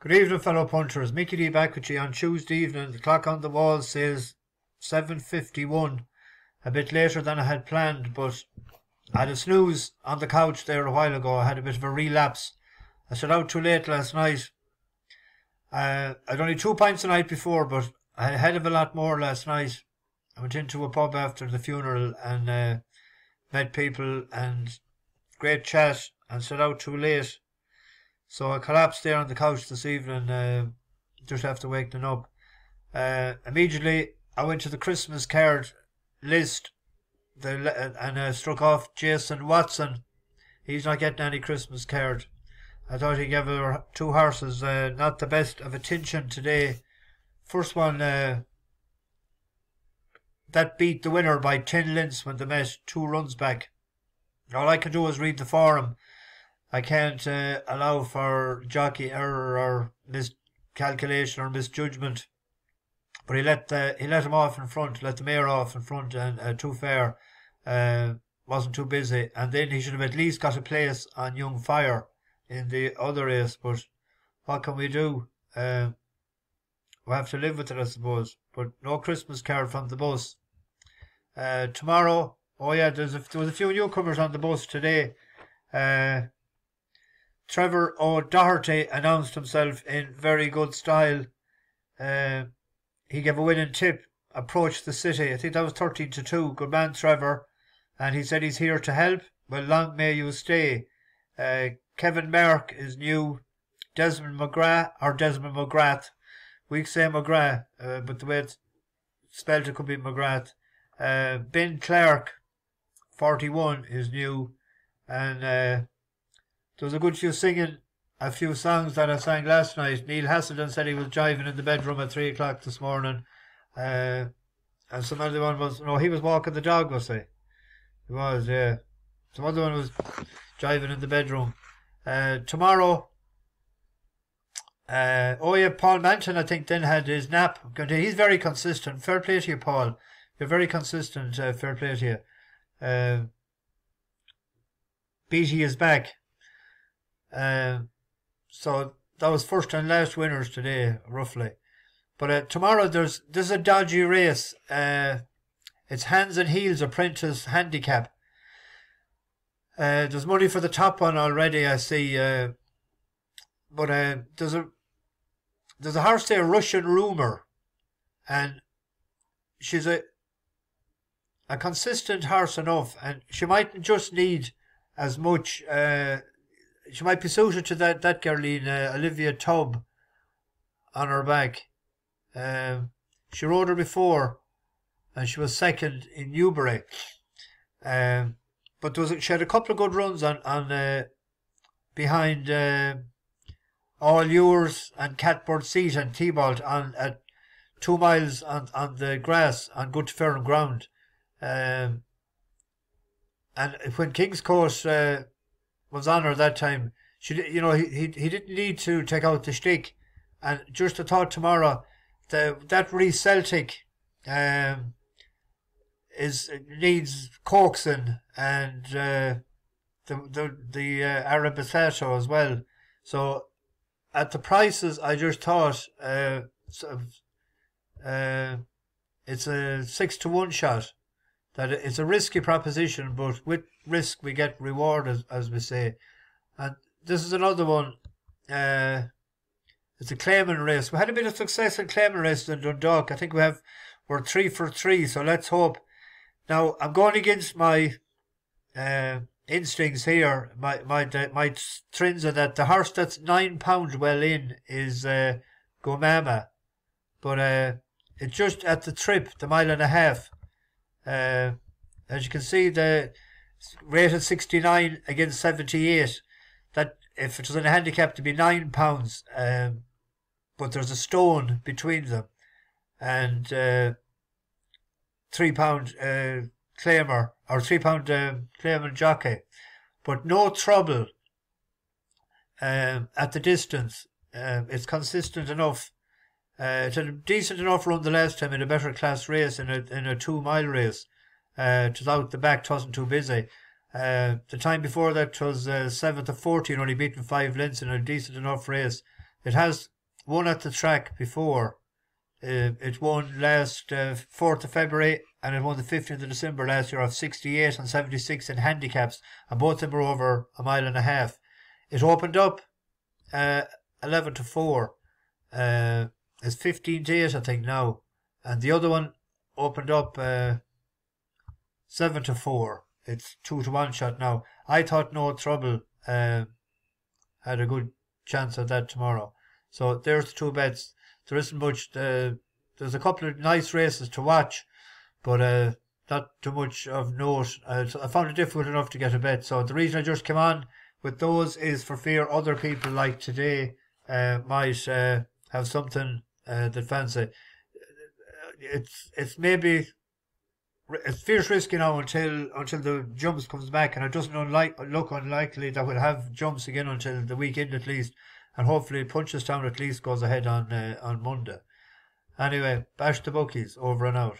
Good evening, fellow punters. Mickey D back with you on Tuesday evening. The clock on the wall says 7:51. A bit later than I had planned, but I had a snooze on the couch there a while ago. I had a bit of a relapse. I set out too late last night. I'd only 2 pints the night before, but I had a hell of a lot more last night. I went into a pub after the funeral and met people and great chat and set out too late. So I collapsed there on the couch this evening, just after waking up. Immediately I went to the Christmas card list and struck off Jason Watson. He's not getting any Christmas card. I thought he gave her two horses not the best of attention today. First one, that beat the winner by 10 lengths when they met, 2 runs back. All I can do is read the forum. I can't allow for jockey error or miscalculation or misjudgment. But he let him off in front, let the mare off in front, and Too Fair wasn't too busy. And then he should have at least got a place on Young Fire in the other race. But what can we do? We have to live with it, I suppose. But no Christmas card from the bus. Tomorrow, oh yeah, there was a few newcomers on the bus today. Trevor O'Doherty announced himself in very good style. He gave a winning tip, approached the city. I think that was 13-2. Good man, Trevor. And he said he's here to help. Well, long may you stay. Kevin Mark is new. Desmond McGrath. We say McGrath, but the way it's spelled it could be McGrath. Ben Clark, 41, is new. And there was a good few singing, a few songs that I sang last night. Neil Haselden said he was jiving in the bedroom at 3 o'clock this morning. And some other one was, no, he was walking the dog, was he? He was, yeah. Some other one was jiving in the bedroom. Tomorrow, Paul Manton, I think, then had his nap. He's very consistent. Fair play to you, Paul. You're very consistent. Fair play to you. Beatty is back. So that was first and last winners today, roughly. But tomorrow this is a dodgy race. It's Hands and Heels Apprentice Handicap. There's money for the top one already, I see. But there's a horse there, Russian Rumour, and she's a consistent horse enough, and she mightn't just need as much. She might be suited to that girline, Olivia Tubb, on her back. She rode her before, and she was second in Newbury. But she had a couple of good runs on behind All Yours and Catbird Seat and T-Balt at 2 miles on the grass on good firm ground. And when King's Court was on her that time, he didn't need to take out the stick. And just a thought tomorrow, that Celtic needs coaxing, and the Arabisato as well. So at the prices, I just thought it's a 6-1 shot. That it's a risky proposition, but with risk we get reward, as we say. And this is another one. It's a claiming race. We had a bit of success in claiming races in Dundalk. I think we're 3 for 3. So let's hope. Now I'm going against my instincts here. My trends are that the horse that's £9 well in is Gomama, but it's just at the trip, the 1.5 miles. As you can see, the rated 69 against 78. That if it was in a handicap to be £9, but there's a stone between them, and £3 claimer or £3 claiming jockey, but No Trouble at the distance. It's consistent enough. It's a decent enough run the last time in a better class race, in a 2 mile race. It was out the back, it wasn't too busy. The time before that was 7th of 14, only beaten 5 lengths in a decent enough race. It has won at the track before. It won last 4th of February, and it won the 15th of December last year of 68 and 76 in handicaps, and both of them were over a mile and a half. It opened up 11 to 4. It's 15 to 8, I think, now. And the other one opened up 7 to 4. It's 2 to 1 shot now. I thought No Trouble had a good chance at that tomorrow. So there's the two bets. There isn't much. There's a couple of nice races to watch, but not too much of note. I found it difficult enough to get a bet. So the reason I just came on with those is for fear other people like today might have something that fancy. It's maybe it's fierce risky now until the jumps comes back, and it doesn't look unlikely that we'll have jumps again until the weekend at least, and hopefully Punchestown at least goes ahead on Monday. Anyway, bash the bookies, over and out.